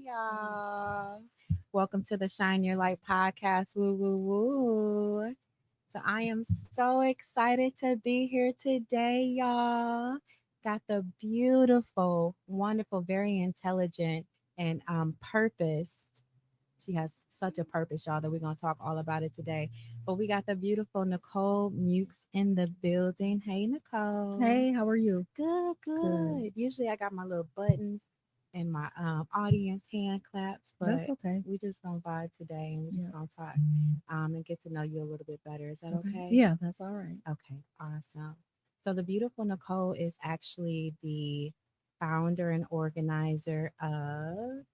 y'all. Welcome to the Shine Your Light podcast. Woo, woo, woo. So, I am so excited to be here today, y'all. Got the beautiful, wonderful, very intelligent, and purposed. She has such a purpose, y'all, that we're going to talk all about it today. But we got the beautiful Nichole Muex in the building. Hey, Nichole. Hey, how are you? Good, Good. good. Usually I got my little buttons and my audience hand claps, That's but okay. we just gonna vibe today and we just Yeah. gonna talk and get to know you a little bit better. Is that Okay. okay? Yeah, that's all right. Okay, awesome. So the beautiful Nichole is actually the founder and organizer of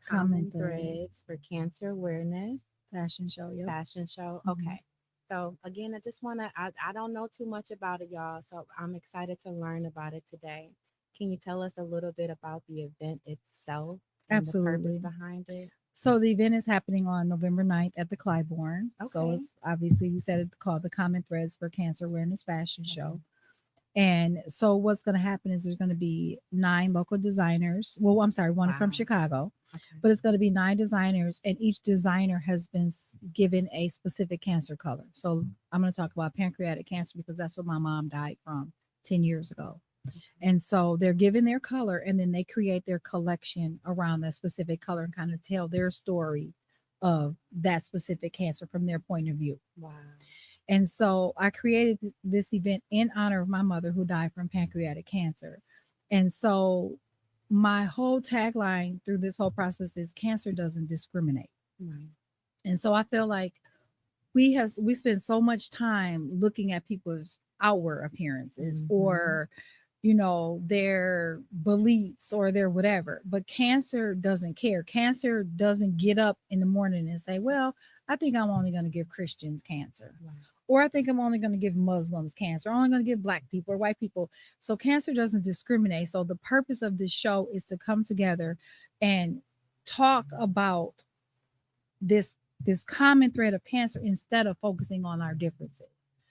Common Common thread. Threads for Cancer Awareness Fashion show. Yep. fashion show. Hmm. Okay. So again, I just want to, I don't know too much about it, y'all. So I'm excited to learn about it today. Can you tell us a little bit about the event itself and the purpose Absolutely. behind it? So the event is happening on November 9th at the Clybourne. So Okay. it's obviously we said it called the Common Threads for Cancer Awareness Fashion Okay. Show. And so what's going to happen is there's going to be 9 local designers. Well, I'm sorry, one from Wow. Chicago, Okay. but it's going to be 9 designers, and each designer has been given a specific cancer color. So I'm going to talk about pancreatic cancer because that's what my mom died from 10 years ago. Okay. And so they're given their color, and then they create their collection around that specific color and kind of tell their story of that specific cancer from their point of view. Wow. And so I created this event in honor of my mother who died from pancreatic cancer. And so my whole tagline through this whole process is cancer doesn't discriminate. Right. And so I feel like we spend so much time looking at people's outward appearances Mm-hmm. or their beliefs or their whatever, but cancer doesn't care. Cancer doesn't get up in the morning and say, well, I think I'm only going to give Christians cancer, Right. or I think I'm only going to give Muslims cancer, or I'm only going to give black people or white people. So cancer doesn't discriminate. So the purpose of this show is to come together and talk about this common thread of cancer instead of focusing on our differences.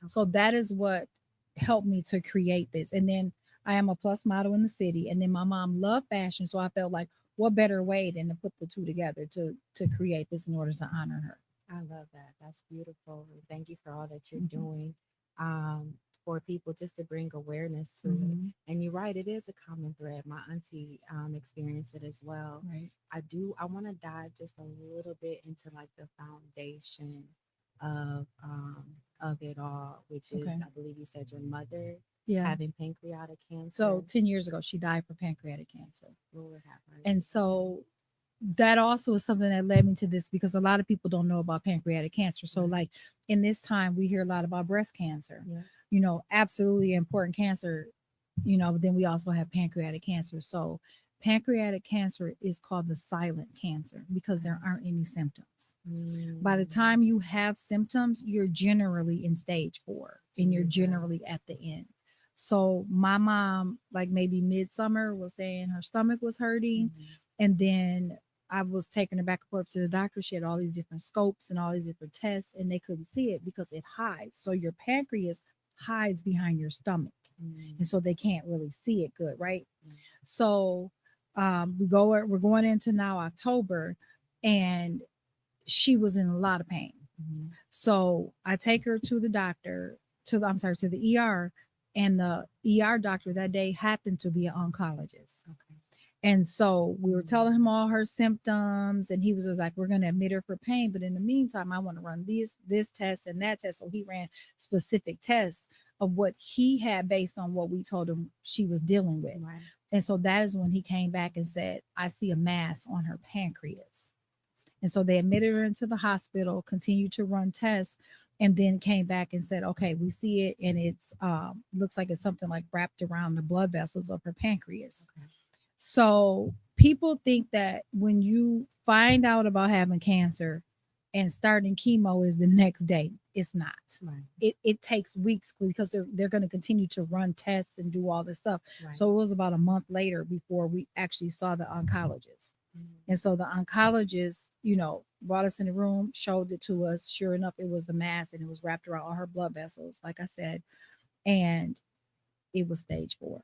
So Okay. that is what helped me to create this. And then I am a plus model in the city. And then my mom loved fashion. So I felt like what better way than to put the two together to create this in order to honor her. I love that. That's beautiful. And thank you for all that you're Hmm. doing for people just to bring awareness to it. Hmm. And you're right, it is a common thread. My auntie experienced it as well. Right. I want to dive just a little bit into like the foundation of um, of it all, which is, Okay. I believe you said your mother Yeah. having pancreatic cancer. So 10 years ago, she died from pancreatic cancer. Lord have And mercy. so that also is something that led me to this because a lot of people don't know about pancreatic cancer. So, Right. like in this time, we hear a lot about breast cancer, Yeah. absolutely important cancer, but then we also have pancreatic cancer. So, pancreatic cancer is called the silent cancer because there Okay. aren't any symptoms. By the Mm, time you have symptoms, you're generally in stage 4 and you're Jesus. generally at the end. So, my mom, like maybe midsummer, was saying her stomach was hurting. Mhm. And then I was taking her back and forth to the doctor. She had all these different scopes and all these different tests, and they couldn't see it because it hides. So your pancreas hides behind your stomach, and Mm, so they can't really see it good, right? mm, So we're going into now October, and she was in a lot of pain. mhm. So I take her to the doctor, to the ER, and the ER doctor that day happened to be an oncologist. Okay. And so we were Mm, telling him all her symptoms, and he was just like, "We're going to admit her for pain, but in the meantime, I want to run this test and that test." So he ran specific tests of what he had based on what we told him she was dealing with. right. And so that is when he came back and said, "I see a mass on her pancreas." And so they admitted her into the hospital, continued to run tests, and then came back and said, "Okay, we see it, and it's looks like it's something like wrapped around the blood vessels of her pancreas." Okay. So people think that when you find out about having cancer and starting chemo is the next day. It's not. Right. It takes weeks because they're going to continue to run tests and do all this stuff. Right. So it was about a month later before we actually saw the oncologist. Mm, And so the oncologist, brought us in the room, showed it to us. Sure enough, it was the mass and it was wrapped around all her blood vessels, like I said, and it was stage 4,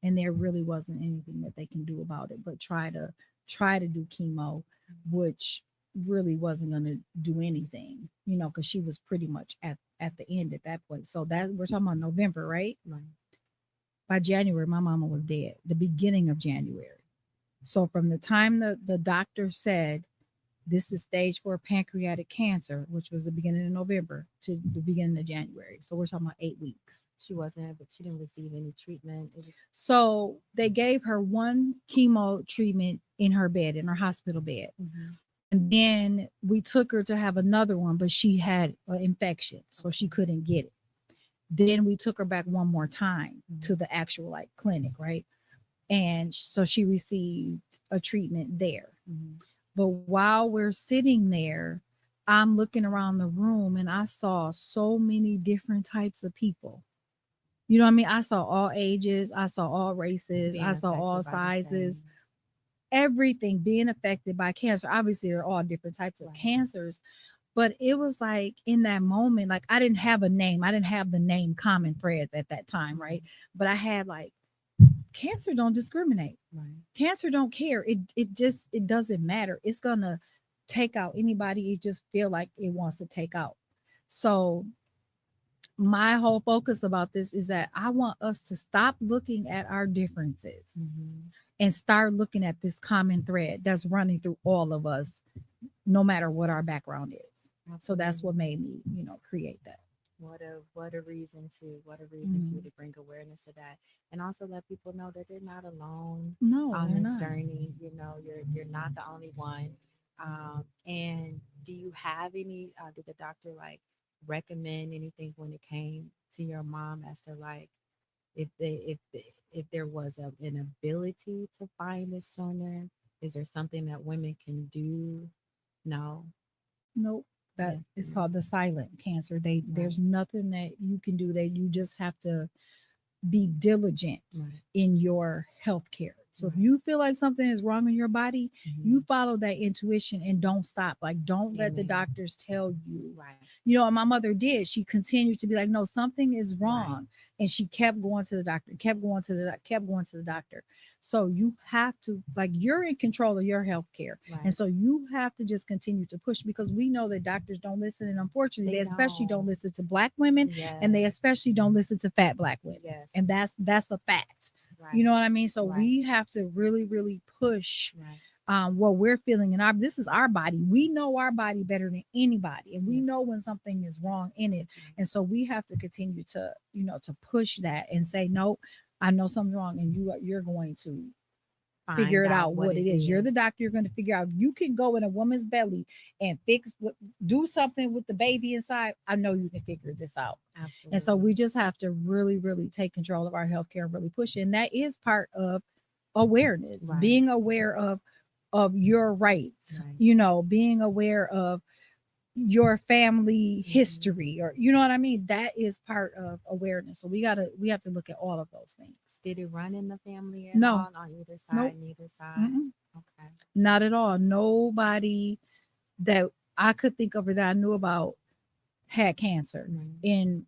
and there really wasn't anything that they can do about it but try to try to do chemo, which really wasn't going to do anything, because she was pretty much at the end at that point. So that we're talking about November, right? Right. By January, my mama was dead, the beginning of January. So from the time the doctor said this is stage 4 pancreatic cancer, which was the beginning of November, to the beginning of January. So we're talking about 8 weeks. She didn't receive any treatment. It was, So they gave her one chemo treatment in her bed, in her hospital bed. mhm. And then we took her to have another one, but she had an infection, so she couldn't get it. Then we took her back one more time to the actual like clinic, right? And so she received a treatment there. Mhm. But while we're sitting there, I'm looking around the room and I saw so many different types of people. You know what I mean? I saw all ages, I saw all races, Being I saw all affected by the sizes, same. everything being affected by cancer. Obviously, there are all different types of Right. cancers, but it was like in that moment, like I didn't have a name. I didn't have the name Common Threads at that time, right? But I had like cancer don't discriminate. Right. Cancer don't care. It doesn't matter. It's gonna take out anybody it just feel like it wants to take out. So my whole focus about this is that I want us to stop looking at our differences Mhm. and start looking at this common thread that's running through all of us, no matter what our background is. So that's Absolutely. what made me, create that. What a reason Mhm. to bring awareness to that, and also let people know that they're not alone No, on they're this not. journey. You're not the only one. And do you have any? Did the doctor like recommend anything when it came to your mom as to like if there was an ability to find it sooner? Is there something that women can do? No. Nope. That Yes. is No. called the silent cancer. They Right. there's nothing that you can do. That you just have to be diligent Right. in your health care. So if Right. you feel like something is wrong in your body, you Mhm. follow that intuition and don't stop. Like don't let the Amen. doctors tell you. Right. My mother did. She continued to be like, no, something is Right. wrong. And she kept going to the doctor, kept going to the kept going to the doctor. So you have to like you're in control of your health care. And Right. so you have to just continue to push because we know that doctors don't listen. And unfortunately, They they especially don't don't. listen to black women and they Yes. especially don't listen to fat black women. Yes. And that's a fact. You Right. know what I mean? So Right. we have to really, really push Right. what we're feeling in our this is our body. We know our body better than anybody, and we Yes. know when something is wrong in it. Right. And so we have to continue to to push that and say no. I know something's wrong, and you're going to figure Find it out out what what it it is. You're the is. doctor. You're going to figure out. You can go in a woman's belly and do something with the baby inside. I know you can figure this out. And so Absolutely. we just have to really, really take control of our healthcare and really push it. And that is part of awareness, Right. being aware of your rights, Right. being aware of your family Mhm. history, or you know what I mean. That is part of awareness. So we have to look at all of those things. Did it run in the family at No, all on either nope, side? Neither side. mm-mm, Okay. not at all. Nobody that I could think of or that I knew about had cancer Right. in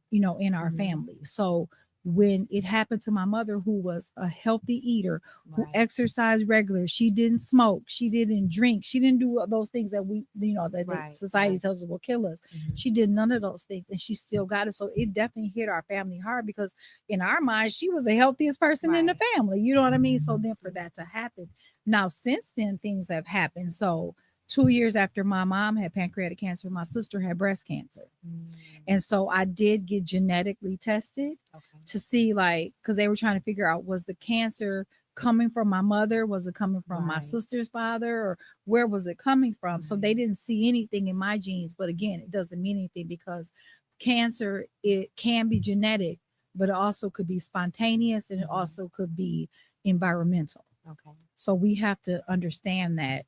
our Mhm. family. So when it happened to my mother, who was a healthy eater, who Right. exercised regular, she didn't smoke, she didn't drink, she didn't do those things that that the Right. society Right. tells us will kill us. Mhm. She did none of those things, and she still got it. So it definitely hit our family hard because in our minds, she was the healthiest person in the Right. family. You know what I mean? So then for Mhm. that to happen, now since then things have happened. So 2 years after my mom had pancreatic cancer, my sister had breast cancer. Mm. And so I did get genetically tested Okay. to see, like, because they were trying to figure out, was the cancer coming from my mother? Was it coming from my Right. sister's father? Or where was it coming from? So they Right. didn't see anything in my genes. But again, it doesn't mean anything because cancer, it can be genetic, but it also could be spontaneous and it Mhm. also could be environmental. Okay. So we have to understand that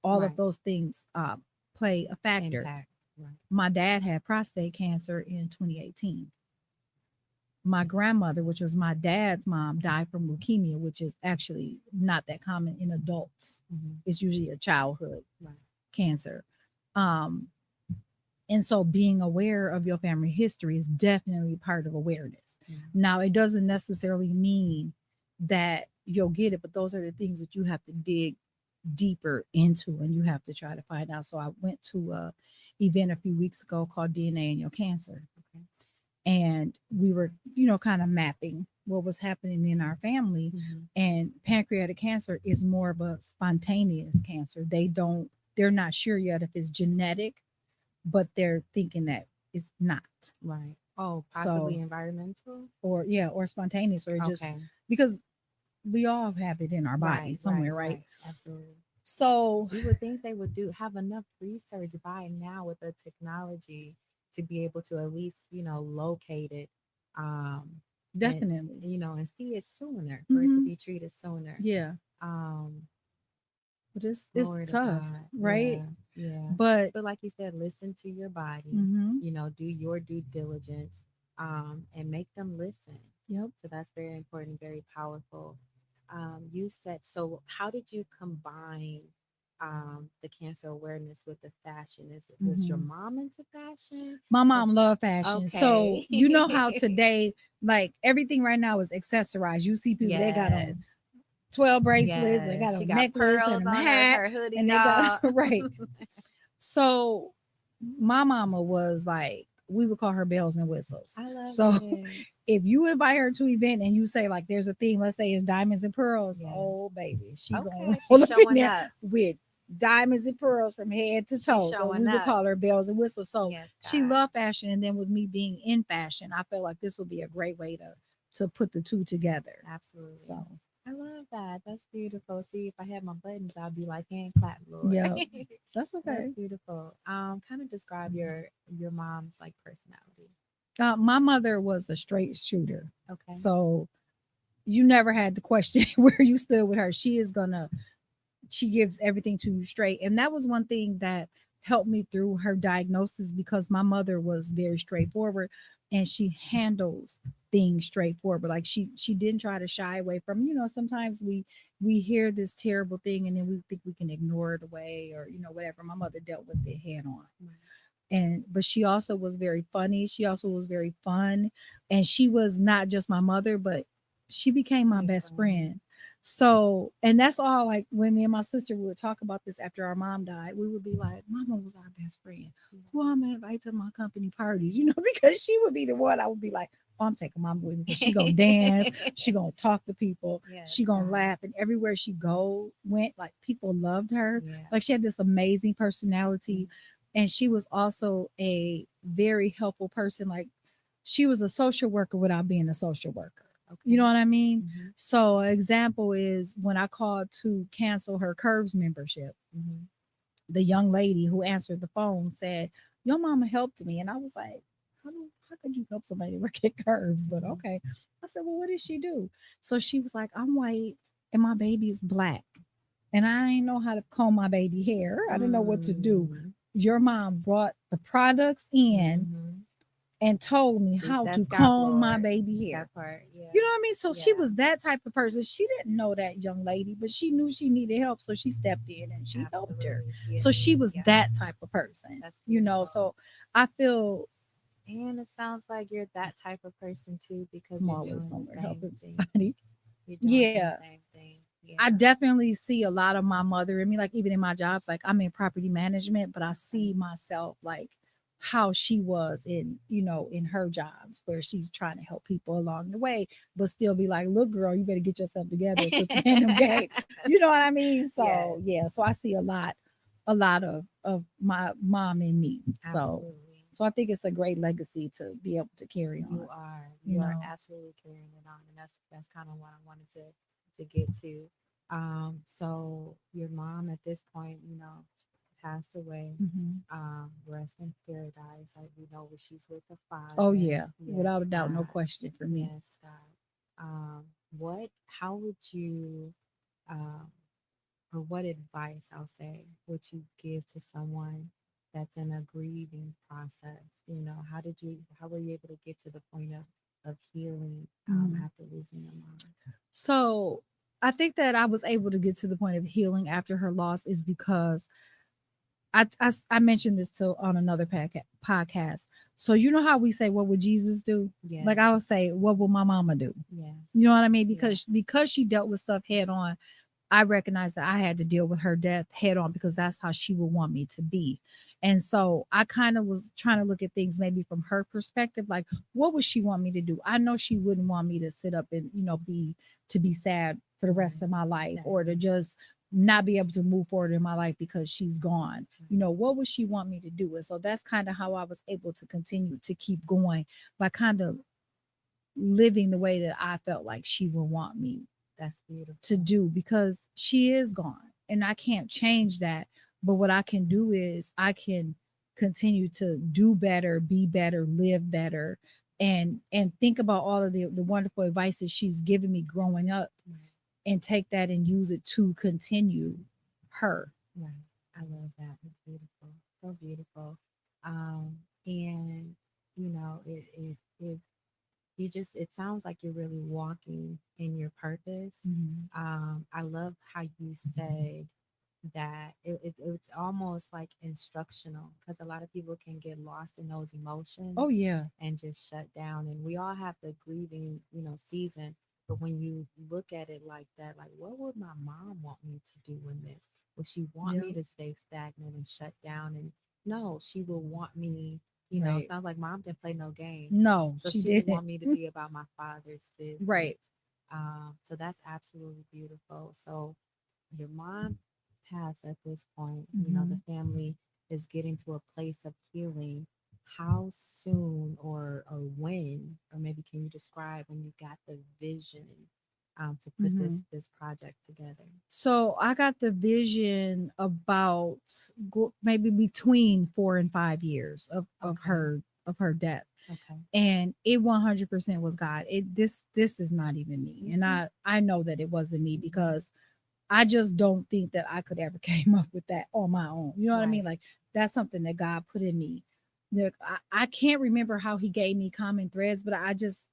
all of Right. those things play a factor. Impact. Right. My dad had prostate cancer in 2018. My grandmother, which was my dad's mom, died from leukemia, which is actually not that common in adults. Mhm. It's usually a childhood Right. cancer. Um, and so being aware of your family history is definitely part of awareness. Mhm. Now, it doesn't necessarily mean that you'll get it, but those are the things that you have to dig deeper into, and you have to try to find out. So I went to a event a few weeks ago called DNA in Your Cancer, Okay. and we were, kind of mapping what was happening in our family. Mm-hmm. And pancreatic cancer is more of a spontaneous cancer. They're not sure yet if it's genetic, but they're thinking that it's not. Right. Oh, possibly So, environmental. or yeah, or spontaneous, or just Okay. because we all have it in our body Right, right, somewhere, right? right. Absolutely. So You would think they would do have enough research by now with the technology to be able to at least, locate it, um, and definitely. and see it sooner for it to Hmm. be treated sooner. Yeah, Um, but it's Glory to tough, God. right? Yeah, yeah. But But like you said, listen to your body, hmm, do your due diligence, and make them listen. yep. So that's very important, very powerful. You said, so how did you combine the cancer awareness with the fashion? Was your Hmm. mom into fashion? My Or, mom loved fashion. So okay. you know how today, like everything right now is accessorized. You see people, they got Yes. on 12 bracelets, they got Yes. a She got necklace pearls and a on her, hat, her hoodie, and they got y'all. right. So my mama was like, we would call her bells and whistles. I love So it. if you invite her to an event and you say like there's a theme, let's say it's diamonds and pearls, Yes. oh baby, she gonna Okay. She's roll up in showing there up. with diamonds and pearls from head to She's toe. So we showing would up. call her bells and whistles. So Yes, she God. loved fashion, and then with me being in fashion, I felt like this would be a great way to put the two together. Absolutely. So I love that. That's beautiful. See, if I had my buttons, I'd be like, hand clap, Lord. yeah, that's That's okay. beautiful. Kind of describe your mom's like personality. My mother was a straight shooter, Okay. so you never had to question where you stood with her. She gives everything to you straight. And that was one thing that helped me through her diagnosis, because my mother was very straightforward, and she handles things straightforward. Like she didn't try to shy away from, sometimes we hear this terrible thing and then we think we can ignore it away, or whatever. My mother dealt with it head on. Right. And but she also was very funny, she also was very fun, and she was not just my mother, but she became my Your best friend. friend. So, and that's all, like when me and my sister would talk about this after our mom died, we would be like, mama was our best friend, Yeah. who I'm gonna invite to my company parties, because she would be the one. I would be like, oh, I'm taking mama with me because she gonna dance, she gonna talk to people, she Yes, gonna God. laugh, and everywhere she went, like people loved her. Yeah. Like she had this amazing personality, Yes. and she was also a very helpful person. Like she was a social worker without being a social worker. You know Okay. what I mean? Mm-hmm. So an example is when I called to cancel her Curves membership, Mm-hmm. the young lady who answered the phone said, your mama helped me. And I was like, how could you help somebody work at Curves? But Mm-hmm. okay. I said, well, what did she do? So she was like, I'm white and my baby is black, and I didn't know how to comb my baby hair. I didn't know what to do. Mm-hmm. Your mom brought the products in Mm-hmm. and told me Grease how that to scalp, comb my Lord. baby hair. That part. Yeah. You know what I mean? So she Yeah. was that type of person. She didn't know that young lady, but she knew she needed help. So she stepped in and she helped her. Absolutely. See a So she need. was Yeah. that type of person, That's beautiful. So I feel And it sounds like you're that type of person too because I'm you're always doing the somewhere same helping thing. somebody. You're doing the Yeah. same thing. I Yeah. definitely see a lot of my mother in me, like even in my jobs, like I'm in property management, but I Okay. see myself like how she was in her jobs, where she's trying to help people along the way, but still be like, look, girl, you better get yourself together and quit playing them games. You know what I mean? So Yes, yeah, so I see a lot of my mom in me. So absolutely. so I think it's a great legacy to be able to carry on, You are. you You are know. absolutely carrying it on. And that's kind of what I wanted to get to. So your mom at this point, passed away. Hmm. Rest in paradise. Like we know she's with the Oh Father. yeah, without a Yes, doubt, no God. question for me. Yes, God. What? How would you? Um, or what advice I'll say would you give to someone that's in a grieving process? How were you able to get to the point of healing Mhm. after losing your mom? So I think that I was able to get to the point of healing after her loss is because I mentioned this to on another podcast. So you know how we say, "What would Jesus do?" Like I would Yes, say, "What will my mama do?" yes, You know what I mean? yeah, Because she dealt with stuff head on. I recognized that I had to deal with her death head on because that's how she would want me to be. And so I kind of was trying to look at things maybe from her perspective, like what would she want me to do? I know she wouldn't want me to sit up and, be sad for the rest Right. of my life, or to Exactly. just not be able to move forward in my life because she's gone. Right. What would she want me to do? And so that's kind of how I was able to continue to keep going, by kind of living the way that I felt like she would want me That's to beautiful. do, because she is gone and I can't change that. But what I can do is I can continue to do better, be better, live better, and think about all of the wonderful advice that she's given me growing up, Right. and take that and use it to continue her. Right. I love that. It's beautiful. So beautiful. And if you just, it sounds like you're really walking in your purpose. Mhm. I love how you said that it's almost like instructional, because a lot of people can get lost in those emotions Oh yeah. and just shut down, and we all have the grieving season. But when you look at it like that, like, what would my mom want me to do in this? Would she want Yeah. me to stay stagnant and shut down? And no, she will want me, it Right. sounds like mom didn't play no games, No, so she she will didn't. want me to be about my father's Right. business. So that's absolutely beautiful. So your mom passed at this point, the Hmm. family is getting to a place of healing. How soon, or when, or maybe can you describe when you got the vision, to put Hmm. this project together? So I got the vision about maybe between 4 and 5 years of Okay. her death, Okay. and it 100% was God. This is not even me, and Hmm. I know that it wasn't me, Hmm. because I just don't think that I could ever came up with that on my own. You know what I mean? Right. Like, that's something that God put in me. I can't remember how He gave me common threads, but I just,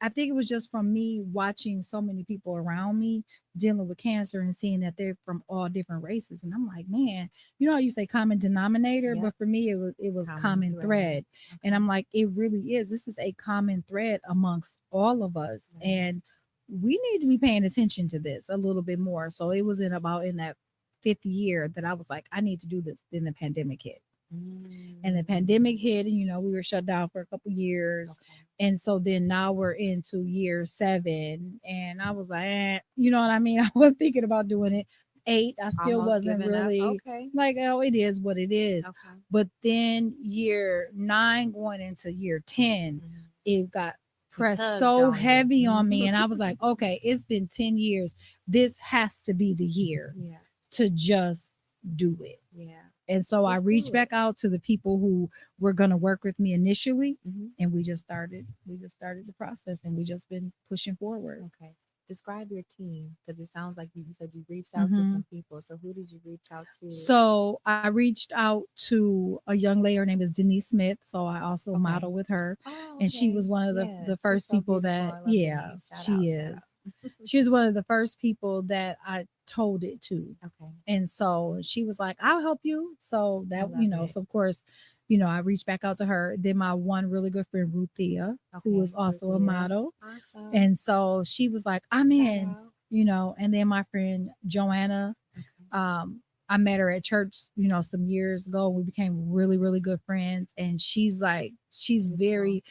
I think it was just from me watching so many people around me dealing with cancer and seeing that they're from all different races, and I'm like, man, how you say common denominator, Yep. but for me it was Common common thread, threads. and Okay. I'm like, it really is. This is a common thread amongst all of us, Right. and we need to be paying attention to this a little bit more. So it was in that fifth year that I was like, I need to do this. Then the pandemic hit. And the Mm. pandemic hit, and we were shut down for a couple years. Okay. And so then now we're into year 7. And I was like, you know what I mean? I was thinking about doing it. 8, I still Almost wasn't giving up. really Okay. like, oh, it is what it is. Okay. But then year 9 going into year 10, Hmm. it got It pressed tugged so on you. heavy on me. Mhm. And I was like, okay, it's been 10 years. This has to be the year Yeah. to just do it. Yeah. And so I Just do reached back it. out to the people who were going to work with me initially, Hmm. and we just started the process, and we just been pushing forward. Okay. Describe your team, because it sounds like you said you reached out to Hmm. some people. So who did you reach out to? So I reached out to a young lady. Her name is Denise Smith. So I also Okay. model with her, Oh, and she okay. was one of the Yes, she's first so people beautiful. that, I love yeah, Denise. Shout she out, shout is. out. She's one of the first people that I told it to. Okay. And so she was like, I'll help you. So I that, love it. so of course, I reached back out to her. Then my one really good friend, Ruthia, who Okay. is also a Ruthia. model. Awesome. And so she was like, I'm Shout in, out. and then my friend Joanna, Okay. um, I met her at church, some years ago. We became really, really good friends. And she's Beautiful. very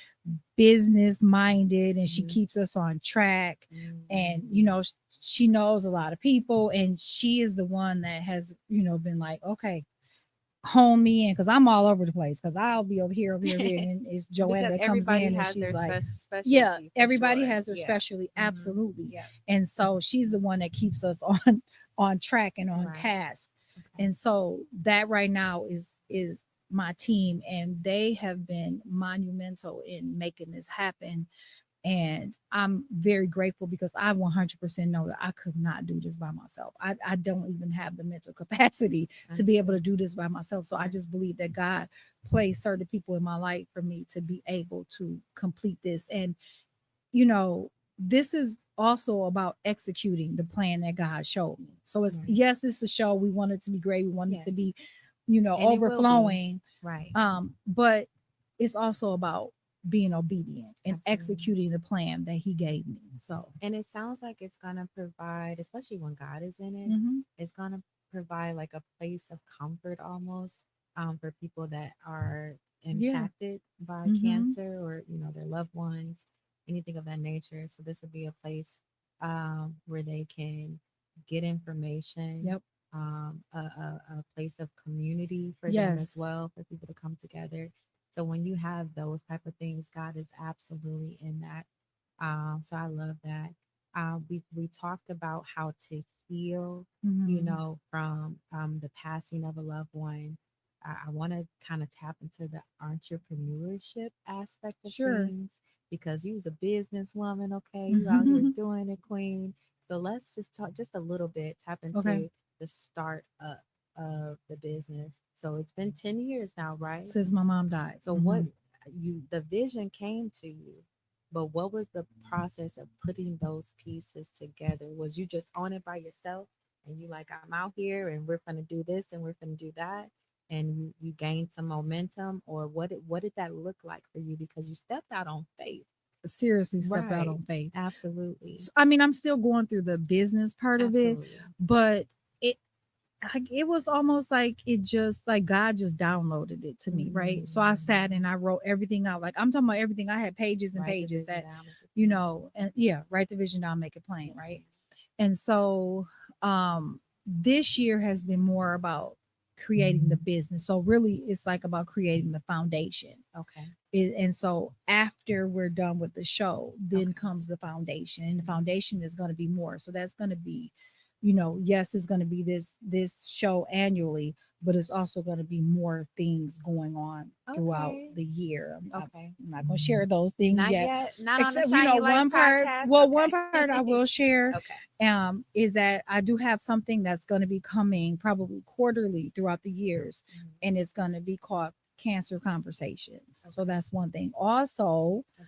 business minded, and she Hmm. keeps us on track. And, Hmm. she knows a lot of people, and she is the one that has, been like, okay, hone me in, because I'm all over the place, because I'll be over here, and then it's Joanna Because that comes everybody in and has she's their like, yeah, specialty for everybody sure. has their Yeah. specialty, Hmm. absolutely. Yeah. And so she's the one that keeps us on track and on Right. task. Okay. And so that right now is my team, and they have been monumental in making this happen. And I'm very grateful, because I 100% know that I could not do this by myself. I don't even have the mental capacity to be able Understood. to do this by myself. So I Right. just believe that God placed certain people in my life for me to be able to complete this. And, you know, this is also about executing the plan that God showed me. So it's, Right. yes, this is a show. We want it to be great. We want it to Yes. be, And it will be. overflowing. Right. But it's also about being obedient and Absolutely. executing the plan that he gave me. So, And it sounds like it's gonna provide, especially when God is in it, hmm it's gonna provide like a place of comfort almost, for people that are yeah. impacted by hmm cancer, or their loved ones, anything of that nature. So this would be a place, where they can get information, Yep. a place of community for them as Yes. well, for people to come together. So when you have those type of things, God is absolutely in that. So I love that. We talked about how to heal, hmm from, the passing of a loved one. I want to kind of tap into the entrepreneurship aspect of Sure. things, because you was a businesswoman, okay? You out here hmm doing it, queen. So let's just talk just a little bit, tap Okay. into the start up of the business. So it's been 10 years now, right? Since my mom died. So what the vision came to you, but what was the process of putting those pieces together? Was you just on it by yourself, and you like, I'm out here and we're gonna do this and we're gonna do that, and you gained some momentum, or what did that look like for you? Because you stepped out on faith. Seriously stepped out Right. on faith. Absolutely. So, I mean, I'm still going through the business part of it, Absolutely. but it like it was almost like it just like God just downloaded it to me, right? So I sat Mm. and I wrote everything out. Like I'm talking about everything. I had pages and Write the pages vision that, down, make it plain. and yeah, write the vision down, make it plain, Yes, right? ma'am. And so this year has been more about creating the business. So really it's like about creating the foundation. Okay. And so after we're done with the show, then Okay. comes the foundation, and the Mhm. foundation is going to be more. So that's going to be, yes, it's going to be this show annually, but it's also going to be more things going on throughout Okay. the year. Okay. I'm not going to share those things Not yet, yet. Not on the except Shine Your Light one part. podcast. Well, one part I will Okay. share Okay. is that I do have something that's going to be coming probably quarterly throughout the years, Mhm. and it's going to be called Cancer Conversations. So Okay. that's one thing. Also, I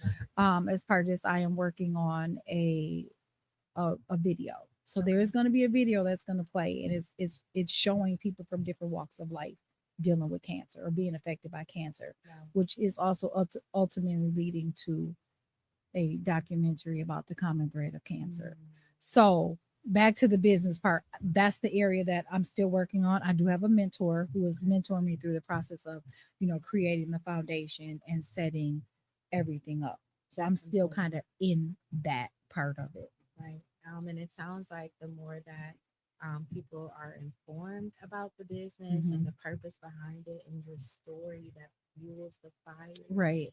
love it. as part of this, I am working on a video. So there is Okay. going to be a video that's going to play, and it's showing people from different walks of life dealing with cancer or being affected by cancer, Wow. which is also ultimately leading to a documentary about the common thread of cancer. Mm. So back to the business part, that's the area that I'm still working on. I do have a mentor who is Okay. mentoring me through the process of, creating the foundation and setting everything up. So I'm That's still important. kind of in that part of it. Right. And it sounds like the more that, people are informed about the business and hmm the purpose behind it, and your story that fuels the fire, Right.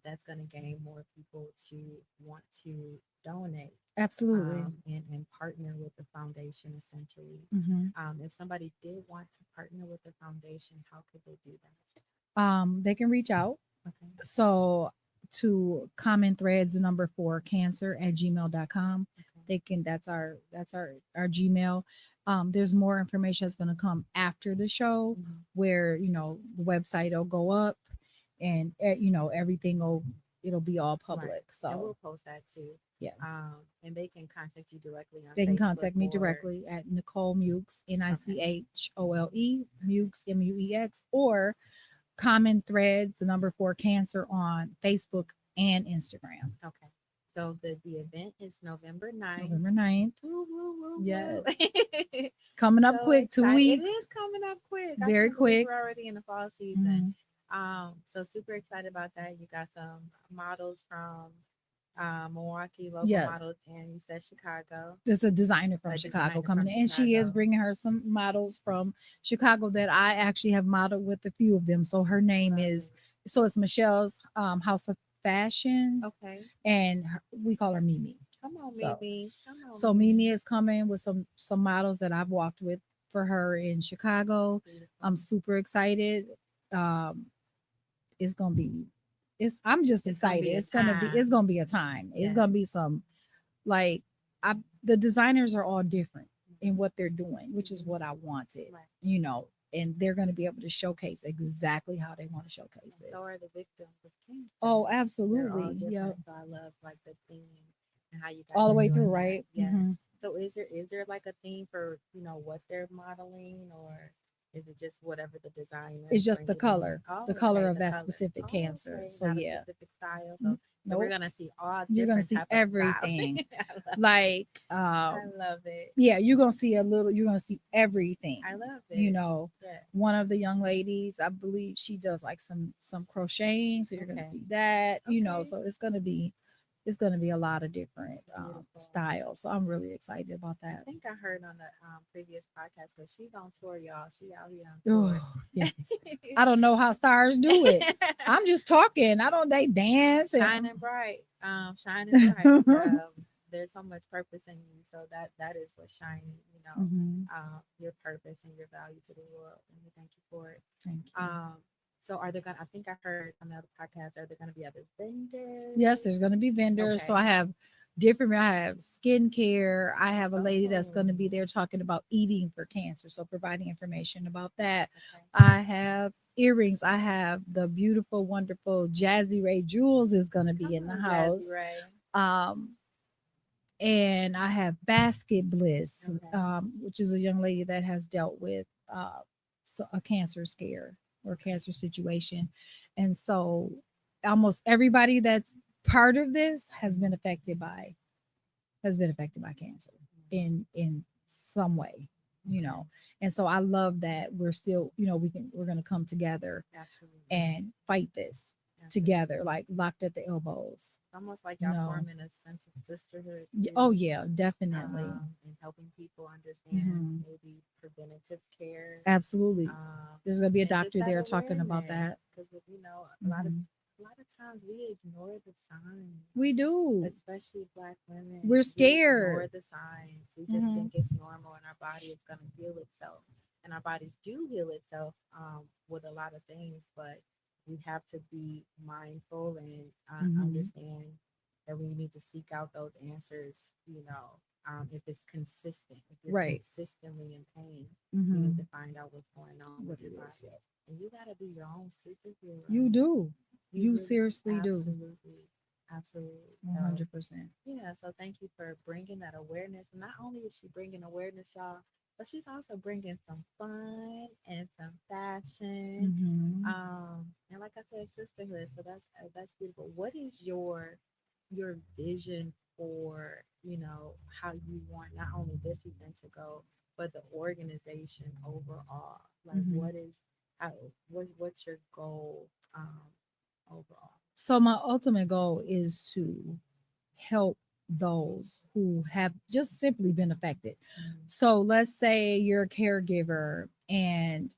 that's going to gain more people to want to donate, Absolutely. and partner with the foundation essentially. hmm If somebody did want to partner with the foundation, how could they do that? They can reach out. Okay. So to common threads, the number for cancer at gmail.com. Okay. They can, that's our Gmail. There's more information that's going to come after the show Hmm. where, the website will go up and, everything it'll be all Right. public. And So we'll post that too. yeah, And they can contact you directly on they can Facebook contact me or, directly at Nichole Muex, okay. Nichole, Muex, Muex, or Common Threads, the number for cancer on Facebook and Instagram. Okay. So the event is November 9th. November 9th. Woo, woo, woo, Yes. woo. Coming up So quick, two excited. It weeks. is coming up quick. I Very can't believe quick. we're already in the fall season. hmm So super excited about that. You got some models from, Milwaukee, local Yes. models, and you said Chicago, There's a designer from a Chicago designer coming from in, and she is Chicago. bringing her some models from Chicago that I actually have modeled with a few of them. So her name Love is, it. so it's Michelle's House of Fashion, Okay. and we call her Mimi. Come on, So Mimi. Come on, So Mimi Mimi. is coming with some models that I've walked with for her in Chicago. Beautiful. I'm super excited. Um, it's gonna be, I'm just It's gonna excited. be a It's time. gonna be a time. It's Yes. gonna be some like I the designers are all different in Mhm. what they're doing, which is Mhm. what I wanted, Right. and they're gonna be able to showcase exactly how they want to showcase And it. so are the victims of cancer. Oh, They're all absolutely. Yep. different. So I love like the theme and how you All guys the are way through, doing that. right? Yes. So is there like a theme for what they're modeling, or Is it just whatever the designer It's is just bringing in? the Oh, color okay, of the that color. specific Oh, cancer. okay, So not a yeah, specific style. So we're nope. gonna see all You're gonna different see type of styles. everything. I love it. Like I love it. yeah, you're gonna see a little. You're gonna see everything. I love You it. know, Yes. one of the young ladies, I believe she does like some crocheting, so you're gonna Okay. see that. You know, Okay. so it's gonna be a lot of different Beautiful. styles. So I'm really excited about I that. think I heard on the previous podcast, but she's on tour, y'all. She out here on Oh tour. yes, I don't know how stars do it. I'm just talking. I don't. They dance and. Shining bright, shining bright. There's so much purpose in you, so that is what's shining. Mhm. Your purpose and your value to the world, and we thank you for it. Thank you. So are there gonna? I think I heard on the other podcast. Are there gonna be other Yes, there's vendors? going to be vendors. So Okay. I have different, I have skincare. I have a lady that's Oh, going to be there talking about eating for cancer. So providing information about that. okay. I have earrings. I have the beautiful, wonderful Jazzy Ray Jewels is going to be Come in the on, Jazzy house. Ray. Um, and I have Basket Bliss, Okay. which is a young lady that has dealt with a cancer scare or cancer situation. And so almost everybody that's part of this has been affected by cancer in some way, you Okay. know. And so I love that we're still, we're going to come together Absolutely. and fight this Absolutely. together, like locked at the elbows, It's almost like you y'all know. forming a sense of sisterhood Oh too, yeah, definitely. and helping people understand Hmm. maybe preventative care, Absolutely. There's going to be a and just doctor that there talking about awareness. that. Because Hmm. a lot of times we ignore the signs, We do. especially Black women. We're We ignore scared. the signs. We just Hmm. think it's normal, and our body is going to heal itself, and our bodies do heal itself with a lot of things, but we have to be mindful and Hmm. understand that we need to seek out those answers. If it's consistent, if you're Right. consistently in pain, you need to Hmm. find out what's going on with What your it is. body. Yeah. And you got to be your own You superhero. do. You You really, seriously do. absolutely, absolutely. So, 100%. yeah, so thank you for bringing that awareness. And not only is she bringing awareness, y'all, but she's also bringing some fun and some fashion. Hmm. And like I said, sisterhood. So that's beautiful. What is your vision for how you want not only this event to go, but the organization overall? Like, Hmm. what's your goal overall? So my ultimate goal is to help those who have just simply been affected. Mm, So let's say you're a caregiver and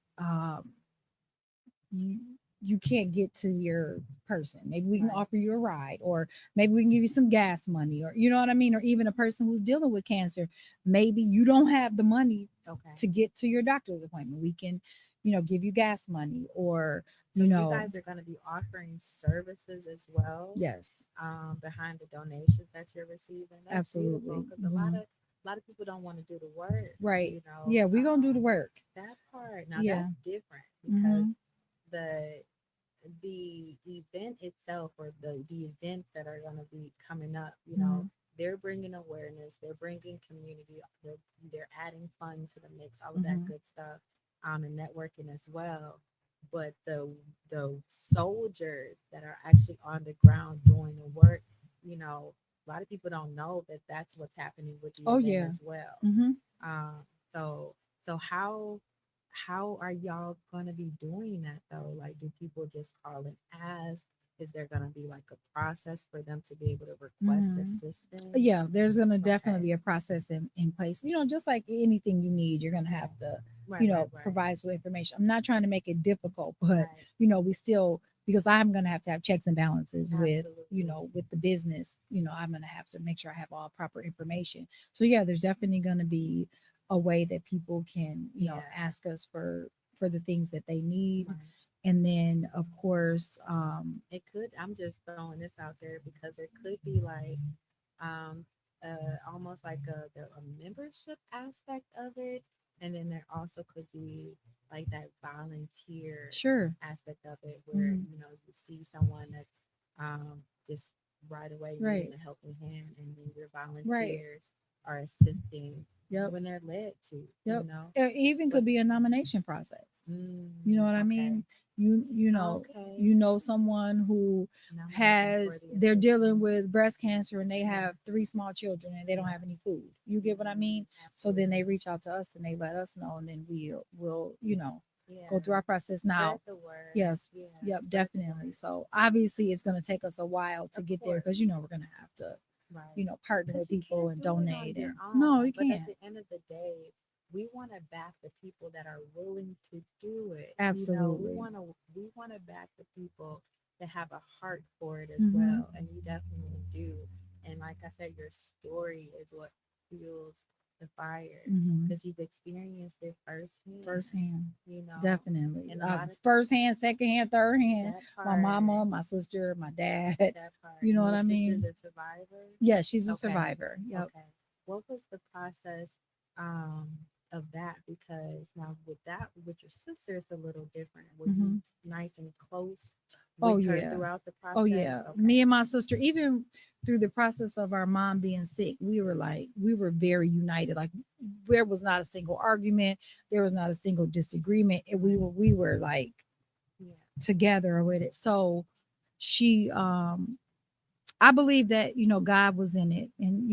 you you can't get to your person. Maybe we can right. offer you a ride, or maybe we can give you some gas money, or you know what I mean, or even a person who's dealing with cancer. Maybe you don't have the money Okay. to get to your doctor's appointment. We can, give you gas money, or So you guys are going to be offering services as well, yes, behind the donations that you're receiving. That's beautiful absolutely. because a lot Hmm. of people don't want to do the work. Right. Yeah, we're gonna do the work. That part. Now Yeah. that's different because Hmm. the event itself, or the events that are going to be coming up, Hmm. they're bringing awareness, they're bringing community, they're adding fun to the mix, all of that Hmm. good stuff, and networking as well. But the soldiers that are actually on the ground doing the work, a lot of people don't know that that's what's happening with the Oh event yeah. as well. Hmm. So how are y'all gonna be doing that though? Like, do people just call and ask? Is there gonna be like a process for them to be able to request Hmm. assistance? Yeah, there's gonna definitely Okay, be a process in place. Just like anything you need, you're gonna okay, have to, right, right, right, provide some information. I'm not trying to make it difficult, but right. we still, because I'm gonna have to have checks and balances with, Absolutely. with the business. I'm gonna have to make sure I have all proper information. So yeah, there's definitely gonna be a way that people can, Yeah, ask us for the things that they need. right. And then of course, It could. I'm just throwing this out there because it could be like um, almost like a membership aspect of it, and then there also could be like that volunteer sure. aspect of it, where Mhm. you see someone that's just right away Right. needing a helping hand, and then your Right. volunteers are assisting. Yep. when they're led to, you Yep. know. It even But could be a nomination process. You know what I okay, mean? You know, okay. you know someone who Nominating for has the they're dealing assistance. with breast cancer and they Yeah, have three small children and they don't yeah, have any food. You get what I mean? So then they absolutely. reach out to us and they let us know and then we'll go through Yeah, our process spread now. the word. Yes. Yeah, Yep, spread the definitely. word. So obviously it's going to take us a while to Of get there because course, we're going to have to, right. partner with Because you people can't and do it on donate your and no, own. you But at can't. the end of the day, we want to back the people that are willing to do it. You know, Absolutely. we want to back the people that have a heart for it as Mhm. well, and you definitely do. And like I said, your story is what fuels the fire Mhm. because you've experienced it firsthand. Firsthand. You know, Definitely. and a lot of First hand, second hand, third hand. that My part, mama, my sister, my dad. that part. You know And what your I sister's mean? a survivor. Yeah, she's a Okay. survivor. Yep. Okay. What was the process um of that? Because now with that with your sister it's a little different. Were you Hmm. nice and close Oh with her yeah. throughout the Oh process? yeah. Okay. Me and my sister, even through the process of our mom being sick, we were very united. Like there was not a single argument, there was not a single disagreement. And we Right. were like Yeah. together with it. So she I believe that, God was in it and,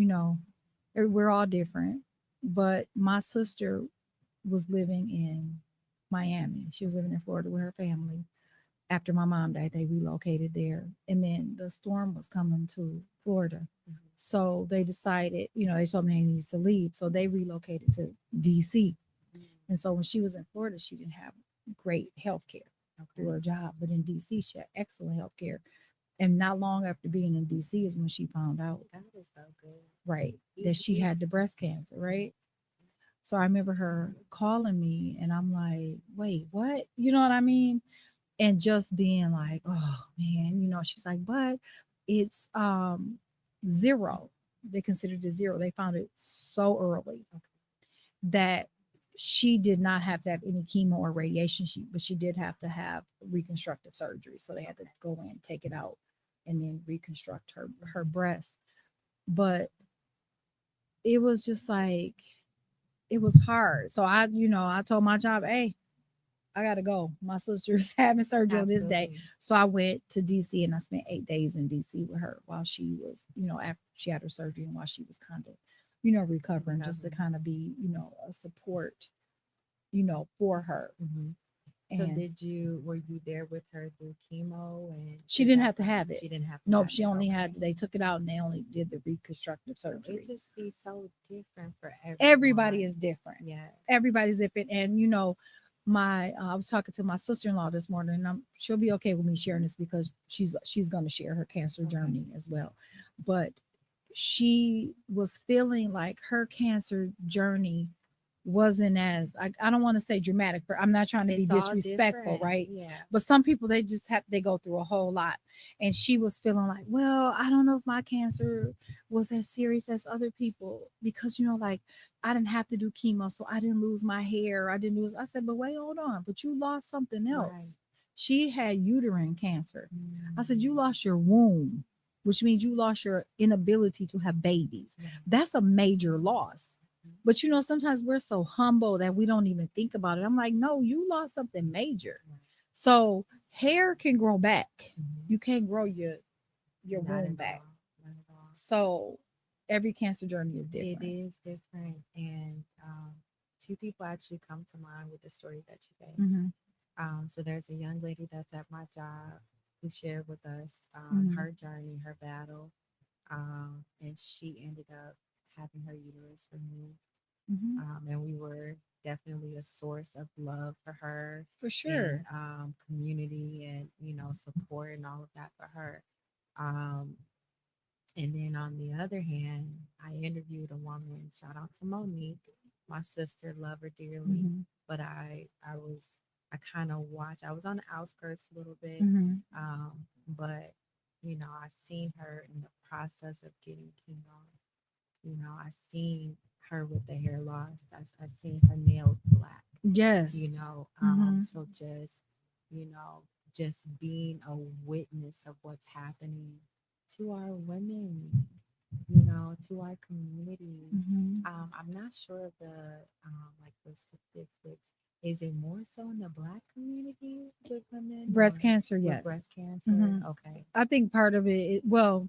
we're all different. But my sister was living in Miami. She was living in Okay. Florida with her family. After my mom died, they relocated there. And then the storm was coming to Florida. Hmm. So they decided, they told me they needed to leave. So they relocated to DC. Mm. And so when she was in Florida, she didn't have great health care through Okay. her job. But in DC, she had excellent health care. And not long after being in DC is when she found out, God is so good. right, that He's she had the breast cancer, right? yes. So I remember her calling me and I'm like, wait, what? You know what I mean? And just being like, oh man, she's like, but it's zero. They considered it zero. They found it so early Okay. that she did not have to have any chemo or radiation, but she did have to have reconstructive surgery. So they had to Okay. go in, take it out, and then reconstruct her Hmm. breast. But it was just like it was hard. So I told my job, hey, I gotta go. My sister's having surgery on this day. Absolutely. So I went to DC and I spent 8 days in DC with her while she was, after she had her surgery and while she was kind of, recovering, just to Recovering. kind of be, a support, for her. Hmm. So And did you were you there with her through chemo and she through didn't that have to process? have it. She didn't have to Nope, have she it. only Okay. had, they took it out and they only did the reconstructive So it surgery. just be so different for Everybody is everyone. different. Yes. Everybody's different. And, I was talking to my sister-in-law this morning and she'll be okay with me sharing this because she's going to share her cancer Okay. journey as well. But she was feeling like her cancer journey wasn't as I don't want to say dramatic, but I'm not trying to be It's all disrespectful, different. right? Yeah. But some people they go through a whole lot. And she was feeling like, well, I don't know if my cancer was as serious as other people because like I didn't have to do chemo, so I didn't lose my hair. I didn't lose. I said, but wait, hold on, but you lost something Right. else. She had uterine cancer. I said, you Mm. lost your womb, which means you lost your inability to have babies. Right. That's a major loss. Mhm. But sometimes we're so humble that we don't even think about it. I'm like, no, you lost something major. Right. So hair can grow back. Mhm. You can't grow your Not womb at back. all. Not at all. So every cancer journey is It different. is different. And two people actually come to mind with the stories that you gave. Hmm. So there's a young lady that's at my job who shared with us Hmm. her journey, her battle, and she ended up having her uterus removed. Hmm. And we were definitely a source of love for her For and sure. community and support and all of that for her. Um, and then on the other hand, I interviewed a woman. Shout out to Monique, my sister, love her dearly. Hmm. But I kind of watched. I was on the outskirts a little bit, Hmm. but I seen her in the process of getting chemo. I seen her with the hair loss. I seen her nails black. Yes. Hmm. So you know, just being a witness of what's happening to our women. to our community. Hmm. I'm not sure of the statistics. Is it more so in the Black community with women or Breast cancer, with yes. breast cancer? Hmm. Okay, I think part of well,